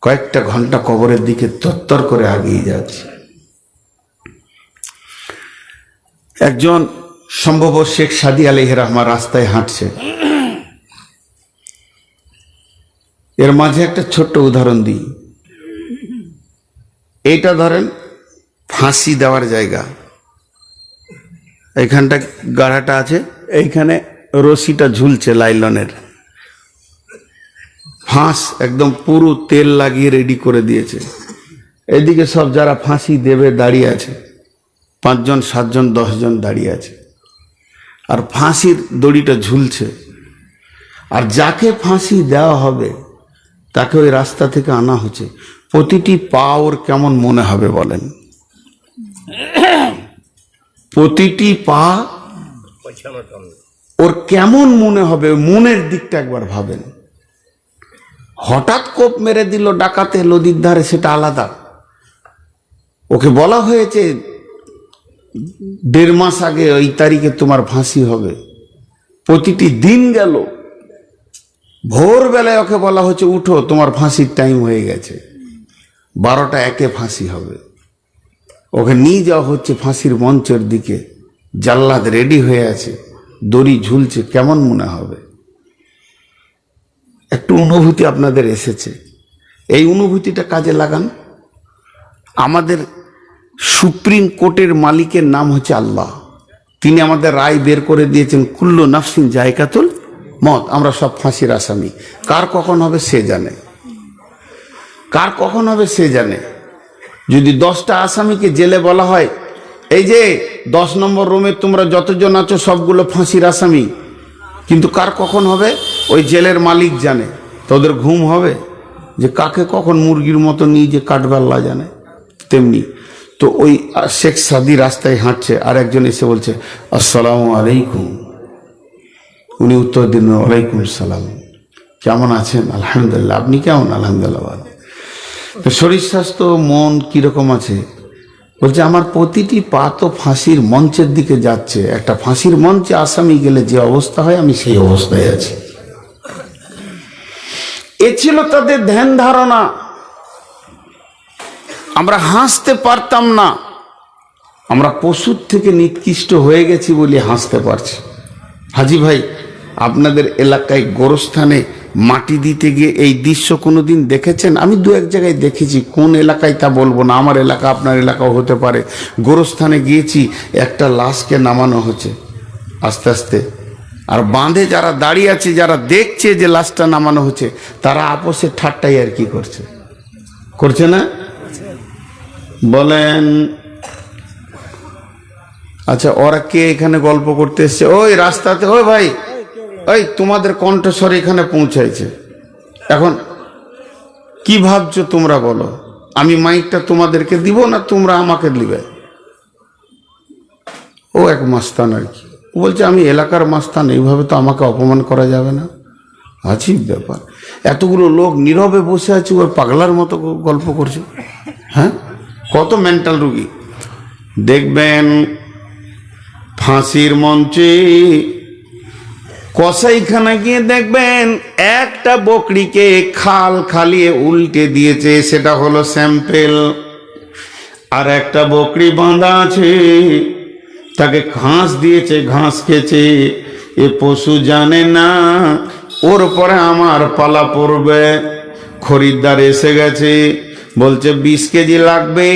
কয়েকটা ঘন্টা কবরের দিকে তত্তর করে আগিয়ে যাচ্ছি। একজন সম্ভব শেখ সাদি আলাইহির রহমান রাস্তায় হাঁটছে। এর মাঝে একটা ছোট্ট উদাহরণ দিই। এইটা ধরেন ফাঁসি দেওয়ার জায়গা, এইখানটা গাড়াটা আছে, এইখানে রশিটা ঝুলছে লাইলনের, ফাঁস একদম পুরো তেল লাগিয়ে রেডি করে দিয়েছে। এদিকে সব যারা ফাঁসি দেবে দাঁড়িয়ে আছে, 5 জন 7 জন 10 জন দাঁড়িয়ে আছে, আর ফাঁসির দড়িটা ঝুলছে। আর যাকে ফাঁসি দেওয়া হবে তাকে ওই রাস্তা থেকে আনা হচ্ছে। প্রতিটি পা ওর কেমন মনে হবে বলেন? প্রতিটি পা ওর কেমন মনে হবে, মনের দিকটা একবার ভাবেন। হঠাৎ কোপ মেরে দিল ডাকাতে নদীর ধারে, সেটা আলাদা। ওকে বলা হয়েছে 1.5 মাস আগে ওই তারিখে তোমার ফাঁসি হবে। প্রতিটি দিন গেল, ভোরবেলায় ওকে বলা হচ্ছে উঠো তোমার ফাঁসির টাইম হয়ে গেছে, 12টা 1-এ ফাঁসি হবে। ওকে নিয়ে যাওয়া হচ্ছে ফাঁসির মঞ্চের দিকে, জাল্লাদ রেডি হয়ে আছে, দড়ি ঝুলছে। কেমন মনে হবে? একটু অনুভূতি আপনাদের এসেছে, এই অনুভূতিটা কাজে লাগান। আমাদের সুপ্রিম কোর্টের মালিকের নাম হচ্ছে আল্লাহ। তিনি আমাদের রায় বের করে দিয়েছেন কুল্লু নাফসিন জায়কাতুল মত, আমরা সব ফাঁসির আসামি। কার কখন হবে সে জানে, কার কখন হবে সে জানে। যদি 10টা আসামিকে জেলে বলা হয় এই যে 10 নম্বর রুমে তোমরা যতজন আছো সবগুলো ফাঁসির আসামি, কিন্তু কার কখন হবে ওই জেলের মালিক জানে। তোদের ঘুম হবে যে কাকে কখন মুরগির মতো নিয়ে যে কাটবে আল্লাহ জানে। তেমনি তো ওই শেখ সাদি রাস্তায় হাঁটছে, আর একজন এসে বলছে আসসালামু আলাইকুম। উনি উত্তর দিন ওয়ালাইকুম সালাম, কেমন আছেন? আলহামদুলিল্লাহ। আপনি কেমন? আলহামদুলিল্লাহ। তো শরীর স্বাস্থ্য মন কিরকম আছে? বলছে আমার প্রতিটি পা তো ফাঁসির মঞ্চের দিকে যাচ্ছে। একটা ফাঁসির মঞ্চে আসামি গেলে যে অবস্থা হয় আমি সেই অবস্থায় আছি। এ ছিল তাদের ধ্যান ধারণা। আমরা হাসতে পারতাম না, আমরা পশুর থেকে নিকৃষ্ট হয়ে গেছি বলে হাসতে পারছি। হাজি ভাই, আপনাদের এলাকায় গোরস্থানে মাটি দিতে গিয়ে এই দৃশ্য কোনোদিন দেখেছেন? আমি 2-1 জায়গায় দেখেছি, কোন এলাকায় তা বলবো না, আমার এলাকা আপনার এলাকাও হতে পারে। গোরস্থানে গিয়েছি, একটা লাশকে নামানো হচ্ছে আস্তে আস্তে, আর বাঁধে যারা দাঁড়িয়ে আছে, যারা দেখছে যে লাশটা নামানো হচ্ছে, তারা আপসে ঠাট্টাই আর কি করছে, করছে না? বলেন। আচ্ছা, ওরা কে এখানে গল্প করতে এসছে? ওই রাস্তাতে, ওই ভাই, ওই তোমাদের কণ্ঠস্বর এখানে পৌঁছাইছে। এখন কি ভাবছো তোমরা বলো? আমি মাইকটা তোমাদেরকে দিব না তোমরা আমাকে দিবে? ও এক মাস্তান আর কি, বলছে আমি এলাকার মাস্তান, এইভাবে তো আমাকে অপমান করা যাবে না। আজীব ব্যাপার, এতগুলো লোক নীরবে বসে আছে, ওর পাগলার মতো গল্প করছে। হ্যাঁ, কত মেন্টাল রুগী। দেখবেন ফাঁসির মঞ্চে কসাইখানা গিয়ে দেখবেন একটা বকরিকে খাল খালিয়ে উল্টে দিয়েছে, সেটা হলো স্যাম্পেল। আর একটা বকরি বাঁধা আছে, তাকে ঘাস দিয়েছে, ঘাস খেয়েছে। এ পশু জানে না ওর পরে আমার পালা পড়বে। খরিদ্দার এসে গেছে, বলছে 20 কেজি লাগবে।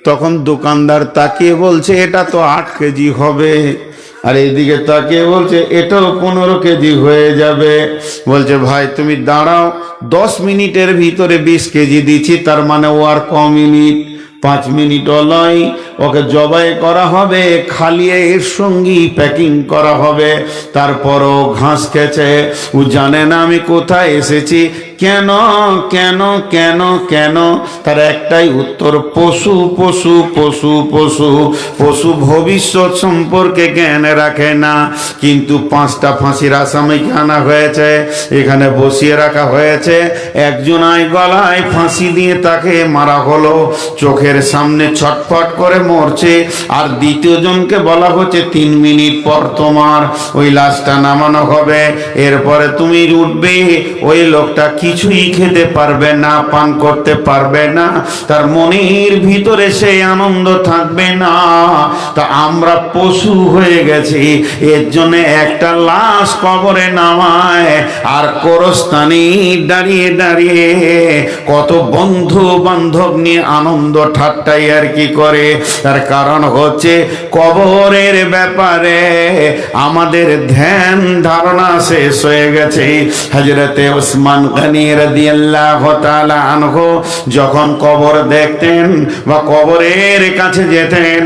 তখন দোকানদার তাকিয়ে বলছে এটা তো 8 কেজি হবে। আর এইদিকে তাকিয়ে বলছে এটাও 15 কেজি হয়ে যাবে। বলছে ভাই তুমি দাঁড়াও, 10 মিনিটের ভিতরে 20 কেজি দিচ্ছি। তার মানে ও আর কম মিনিট, 5 মিনিটও নয়, ওকে জবাই করা হবে, খালিয়ে এর সঙ্গী প্যাকিং করা হবে। তারপরও ঘাস খেয়েছে। ও জানে না আমি কোথায় এসেছি, কেন কেন কেন কেন। তার একটাই উত্তর, পশু পশু পশু পশু পশু ভবিষ্যৎ সম্পর্কে জ্ঞান রাখে না। কিন্তু 5টা ফাঁসির আসামিকে আনা হয়েছে, এখানে বসিয়ে রাখা হয়েছে। একজনায় গলায় ফাঁসি দিয়ে তাকে মারা হলো, চোখের সামনে ছটফট করে মরছে। আর দ্বিতীয় জনকে বলা হচ্ছে 3 মিনিট পর তোমার ওই লাশটা নামানো হবে, এরপরে তুমি উঠবে। ওই লোকটা কিছুই খেতে পারবে না, পান করতে পারবে না, তার মনের ভিতরে সেই আনন্দ থাকবে না। তা আমরা পশু হয়ে গেছি, এর জন্য একটা লাশ কবরে নামায় আর কোরস্থানে দাঁড়িয়ে দাঁড়িয়ে কত বন্ধু বান্ধব নিয়ে আনন্দ ঠাট্টাই আর কি করে। তার কারণ হচ্ছে কবরের ব্যাপারে আমাদের ধ্যান ধারণা শেষ হয়ে গেছে। হযরতে ওসমান গনি রাদিয়াল্লাহু তাআলা আনহু যখন কবর দেখতেন বা কবরের কাছে যেতেন,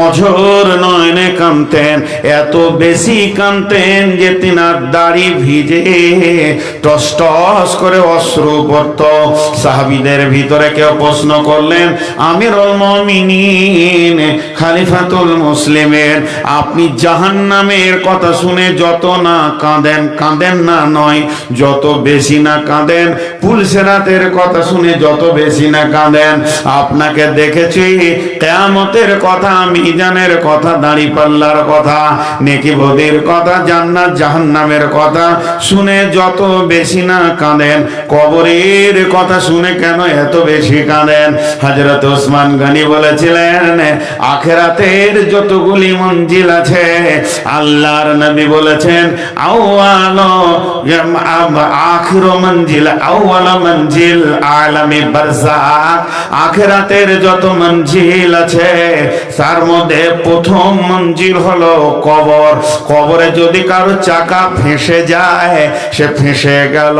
অঝোর নয়নে কাঁদতেন। এত বেশি কাঁদতেন যে তিনার দাড়ি ভিজে টস টস করে অশ্রু পড়ত। সাহাবীদের ভিতরে কেউ প্রশ্ন করলেন, আমিরুল মুমিনিন খলিফাতুল মুসলিমের, আপনি জাহান্নামের কথা শুনে যত না কাঁদেন, কাঁদেন না নয়, যত বেশি না কাঁদেন, পুলসেরাতের কথা শুনে যত বেশি না কাঁদেন। আপনাকে দেখেছি কিয়ামতের কথা, মিজানের কথা, দাঁড়িপাল্লার কথা, নেকি বদির কথা, জান্নাত জাহান্নামের কথা শুনে যত বেশি না কাঁদেন, কবরের কথা শুনে কেন এত বেশি কাঁদেন? হযরত ওসমান গনি বলেছিলেন, আখিরাতের যতগুলি মঞ্জিল আছে, আল্লাহর নবী বলেছেন আউয়াল আখির মঞ্জিল আউয়াল মঞ্জিল আলামে বারযাখ। আখিরাতের যত মঞ্জিল আছে তার মধ্যে প্রথম মঞ্জিল হলো কবর। কবরে যদি কারো চাকা ফেঁসে যায়, সে ফেঁসে গেল।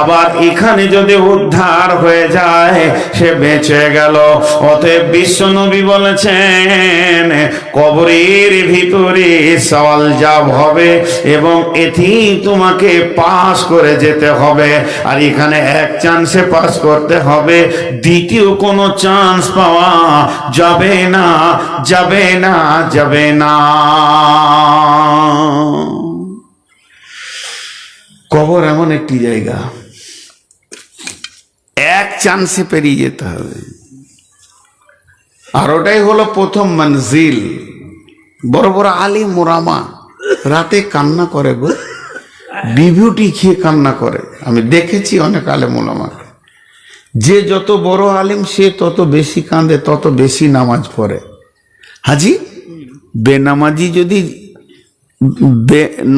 আবার এখানে যদি উদ্ধার হয়ে যায়, সে বেঁচে গেল। অতএব বিশ্বনবী বলেছেন কবরের ভিতরে সওয়াল জবাব হবে এবং এটি তোমাকে পাস করে যেতে হবে। আর এখানে এক চান্সে পাস করতে হবে, দ্বিতীয় কোনো চান্স পাওয়া যাবে না, যাবে না, যাবে না। কবর এমন একটি জায়গা, এক চান্সে পেরিয়ে যেতে হবে। আর ওটাই হলো প্রথম মঞ্জিল। বড় বড় আলিম ওলামা রাতে কান্না করে গো, বিভূতি খেয়ে কান্না করে। আমি দেখেছি অনেক আলেম ওলামাকে, যে যত বড় আলেম সে তত বেশি কাঁদে, তত বেশি নামাজ পড়ে। হাজি, বেনামাজি যদি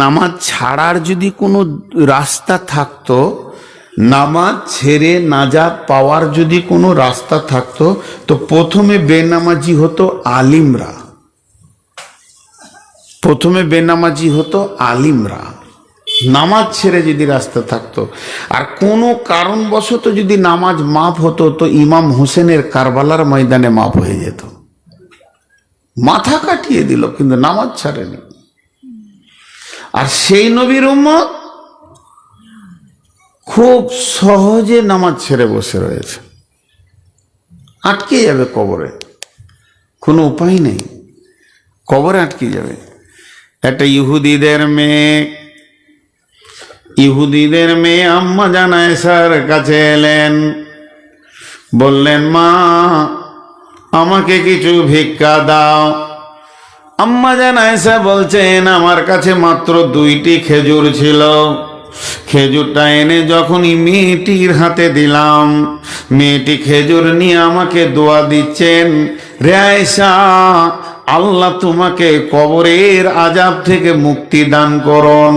নামাজ ছাড়ার যদি কোনো রাস্তা থাকতো, নামাজ ছেড়ে নাজাত পাওয়ার যদি কোনো রাস্তা থাকতো, তো প্রথমে বেনামাজি হতো আলিমরা, প্রথমে বেনামাজি হতো আলিমরা। নামাজ ছেড়ে যদি রাস্তা থাকতো, আর কোনো কারণবশত যদি নামাজ মাফ হতো তো ইমাম হোসেনের কারবালার ময়দানে মাফ হয়ে যেত। মাথা কাটিয়ে দিল কিন্তু নামাজ ছাড়েনি। আর সেই নবীর উম্মত খুব সহজে নামাজ ছেড়ে বসে রয়েছে, আটকে যাবে কবরে, কোনো উপায় নেই, কবরে আটকে যাবে। একটা ইহুদিদের মেয়ে আম্মা জান আয়েশার কাছে এলেন, বললেন মা আমাকে কিছু ভিক্ষা দাও। আম্মা জান আয়েশা বলছেন আমার কাছে মাত্র 2টি খেজুর ছিল, খেজুরটা এনে যখনই মেয়েটির হাতে দিলাম, মেয়েটি খেজুর নিয়ে আমাকে দোয়া দিচ্ছেন, রে আয়েশা আল্লাহ তোমাকে কবরের আযাব থেকে মুক্তি দান করুন।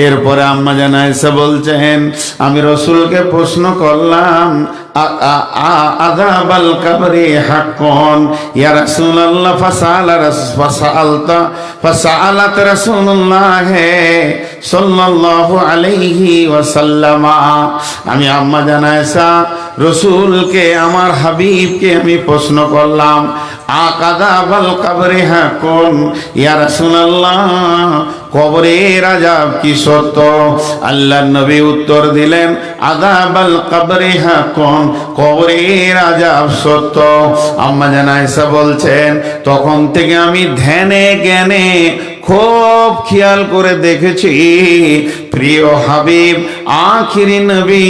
এরপরে আম্মা জান আয়েশা বলছেন আমি রাসূলকে প্রশ্ন করলাম আযাবাল কবরি হাক্কুন ইয়া রাসূলুল্লাহ, ফাসাআলাত রাসূলুল্লাহ সাল্লাল্লাহু আলাইহি ওয়াসাল্লাম। আমি আম্মা জান আয়েশা রাসূলকে, আমার হাবিবকে আমি প্রশ্ন করলাম আযাবাল কবরি হাক্কুন ইয়া রাসূলুল্লাহ, কবরের আযাব কি সত্য? আল্লাহর নবী উত্তর দিলেন আযাবাল কবরি হাক্কুন, কবরের আযাব সত্য। আম্মা জান আয়েশা বলছেন তখন থেকে আমি ধ্যানে জ্ঞানে খুব খেয়াল করে দেখেছি প্রিয় হাবিব আখিরি নবী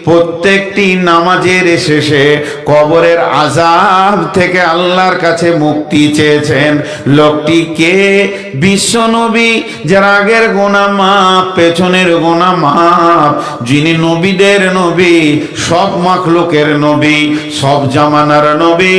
প্রত্যেকটি নামাজের শেষে কবরের আযাব থেকে আল্লাহর কাছে মুক্তি চেয়েছেন। লোকটি কে? বিশ্ব নবী, যার আগের গুনাহ মাফ, পেছনের গুনাহ মাফ, যিনি নবীদের নবী, সব মাখলুকের নবী, সব জামানার নবী,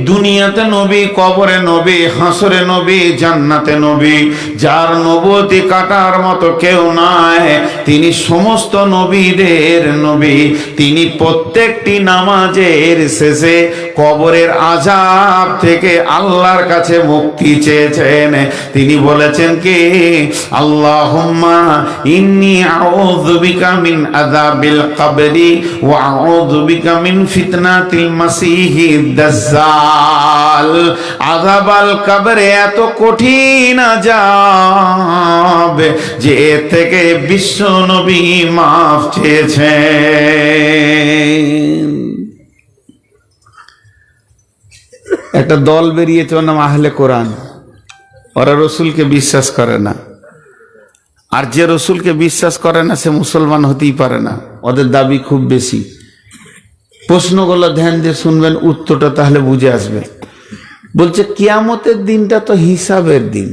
দুনিয়াতে নবী, কবরে নবী, হাসরে নবী, জান্নাতে নবী, যার নবুয়তি কাটার মতো কেউ নাই, তিনি সমস্ত নবীদের নবী। তিনি প্রত্যেকটি নামাজের শেষে কবরের আযাব থেকে আল্লাহর কাছে মুক্তি চেয়েছেন। তিনি বলেছেন কি আল্লাহুম্মা ইন্নী আউযু বিকা মিন আযাবিল কবরি ওয়া আউযু বিকা মিন ফিতনাতিল মাসিহিদ দাজ্জাল। আযাবাল কবরে এত কঠিন আযাব যে এর থেকে বিশ্ব নবী মাফ চেয়েছেন। একটা দল বেরিয়েছে, ওর নাম আহলে কোরআন। ওরা রসুলকে বিশ্বাস করে না, আর যে রসুলকে বিশ্বাস করে না সে মুসলমান হতেই পারে না, ওদের দাবি খুব বেশি। প্রশ্নগুলো ধ্যান দিয়ে শুনবেন, উত্তরটা তাহলে বুঝে আসবে। বলছে কিয়ামতের দিনটা তো হিসাবের দিন,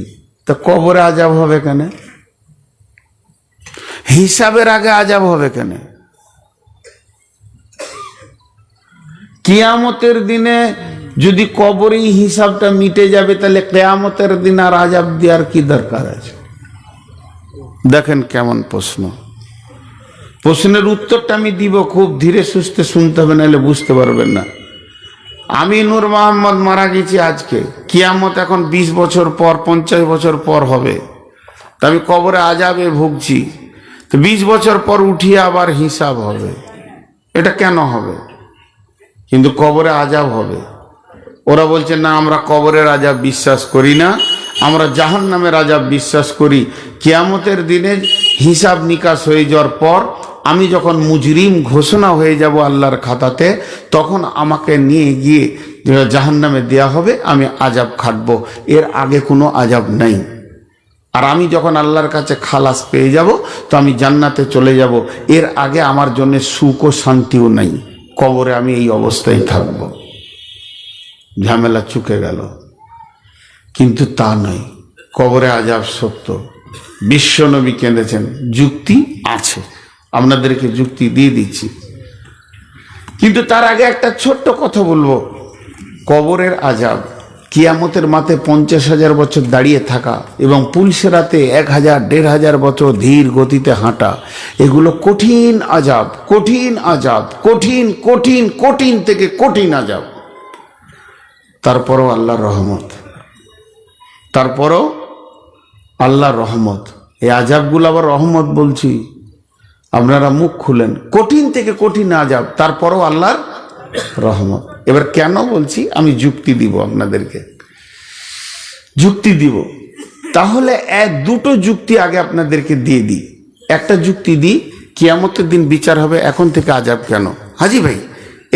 তা কবরে আযাব হবে কেন? হিসাবের আগে আযাব হবে কেন? কিয়ামতের দিনে যদি কবরেই হিসাবটা মিটে যাবে তাহলে কিয়ামতের দিন আর আযাব দেওয়ার কি দরকার আছে? দেখেন কেমন প্রশ্ন। প্রশ্নের উত্তরটা আমি দিব, খুব ধীরে সুস্থে শুনতে হবে, নাহলে বুঝতে পারবেন না। আমি নূর মোহাম্মদ মারা গেছি আজকে, কিয়ামত এখন 20 বছর পর, 50 বছর পর হবে, তা আমি কবরে আযাবে ভুগছি, তো 20 বছর পর উঠিয়ে আবার হিসাব হবে। এটা কেন হবে? কিন্তু কবরে আযাব হবে। ওরা বলছে না আমরা কবরের আযাব বিশ্বাস করি না, আমরা জাহান্নামের আযাব বিশ্বাস করি। কিয়ামতের দিনে হিসাব নিকাশ হয়ে যাওয়ার পর আমি যখন মুজরিম ঘোষণা হয়ে যাব আল্লাহর খাতাতে, তখন আমাকে নিয়ে গিয়ে জাহান্নামে দেয়া হবে, আমি আযাব খাটবো, এর আগে কোনো আযাব নাই। আর আমি যখন আল্লাহর কাছে খালাস পেয়ে যাব তো আমি জান্নাতে চলে যাব, এর আগে আমার জন্য সুখ ও শান্তিও নাই, কবরে আমি এই অবস্থায় থাকব। ঝামেলা চুকে গেল। কিন্তু তা নয়, কবরে আযাব সত্য, বিশ্বনবী কেঁদেছেন, যুক্তি আছে, আপনাদেরকে যুক্তি দিয়ে দিচ্ছি। কিন্তু তার আগে একটা ছোট্ট কথা বলবো। কবরের আযাব, কিয়ামতের মাঠে 50,000 বছর দাঁড়িয়ে থাকা এবং পুলসেরাতে 1000, 1500 বছর ধীর গতিতে হাঁটা, এগুলো কঠিন আযাব, কঠিন আযাব, কঠিন কঠিন কঠিন থেকে কঠিন আযাব। তারপরও আল্লাহর রহমত, তারপরও আল্লাহর রহমত। এই আযাবগুলো আবার রহমত বলছি, আপনারা মুখ খুলেন। কঠিন থেকে কঠিন আযাব, তারপরও আল্লাহর রহমত। এবার কেন বলছি আমি যুক্তি দিব আপনাদেরকে, যুক্তি দিব। তাহলে দুটো যুক্তি আগে আপনাদেরকে দিয়ে দিই। একটা যুক্তি দিই, কিয়ামতের দিন বিচার হবে, এখন থেকে আযাব কেন? হাজি ভাই,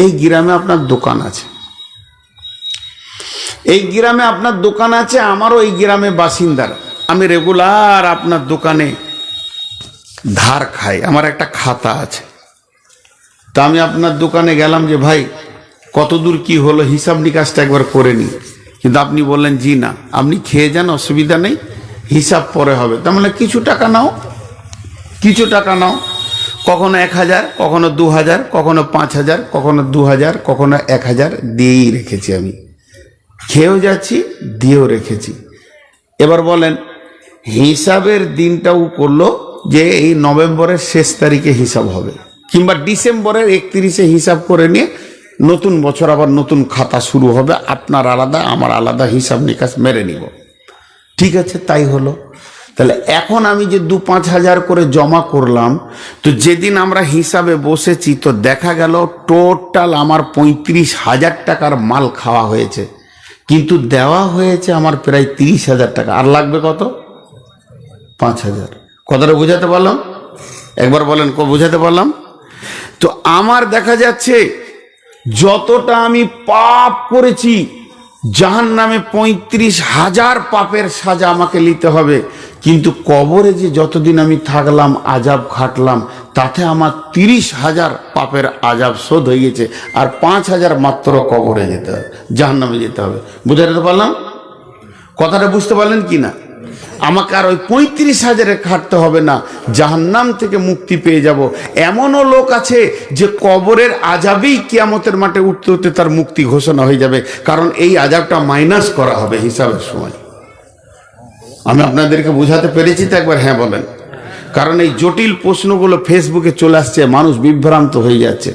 এই গ্রামে আপনার দোকান আছে, এই গ্রামে আপনার দোকান আছে, আমারও এই গ্রামে বাসিন্দার, আমি রেগুলার আপনার দোকানে ধার খাই, আমার একটা খাতা আছে। তা আমি আপনার দোকানে গেলাম যে ভাই কত দূর কি হলো, হিসাব নিকাশটা একবার করে নি। কিন্তু আপনি বললেন জি না, আপনি খেয়ে যান, অসুবিধা নেই, হিসাব পরে হবে। তার মানে কিছু টাকা নাও, কিছু টাকা নাও। কখনো 1000, কখনো 2000, কখনো 5000, কখনো 2000, কখনো 1000 দিয়েই রেখেছি। আমি খেয়েও যাচ্ছি, দিয়েও রেখেছি। এবার বলেন হিসাবের দিনটাও করলো যে এই নভেম্বরের শেষ তারিখে হিসাব হবে, কিংবা ডিসেম্বরের 31-এ হিসাব করে নিয়ে নতুন বছর আবার নতুন খাতা শুরু হবে, আপনার আলাদা আমার আলাদা হিসাব নিকাশ মেরে নিব। ঠিক আছে, তাই হলো। তাহলে এখন আমি যে 2-5 হাজার করে জমা করলাম, তো যেদিন আমরা হিসাবে বসেছি তো দেখা গেল টোটাল আমার 35,000 টাকার মাল খাওয়া হয়েছে, কিন্তু দেওয়া হয়েছে আমার প্রায় 30,000 টাকা। আর লাগবে কত? 5,000। কথাটা বোঝাতে পারলাম? একবার বলেন, বোঝাতে পারলাম? তো আমার দেখা যাচ্ছে যতটা আমি পাপ করেছি, জাহান্নামে 35,000 পাপের সাজা আমাকে নিতে হবে, কিন্তু কবরে যে যতদিন আমি থাকলাম আযাব খাটলাম, তাতে আমার 30,000 পাপের আযাব শোধ হয়ে গেছে, আর 5,000 মাত্র কবরে যেতে হবে, জাহান্নামে যেতে হবে। বুঝাতে পারলাম? কথাটা বুঝতে পারলেন কি না? আমাকে আর ওই 35,000-এ খাটতে হবে না, জাহান্নাম থেকে মুক্তি পেয়ে যাব। এমনও লোক আছে যে কবরের আযাবেই কিয়ামতের মাঠে উঠতে উঠতে তার মুক্তি ঘোষণা হয়ে যাবে, কারণ এই আযাবটা মাইনাস করা হবে হিসাবের সময়। আমি আপনাদেরকে বোঝাতে পেরেছি তো? একবার হ্যাঁ বলেন। কারণ এই জটিল প্রশ্নগুলো ফেসবুকে চলে আসছে, মানুষ বিভ্রান্ত হয়ে যাচ্ছে।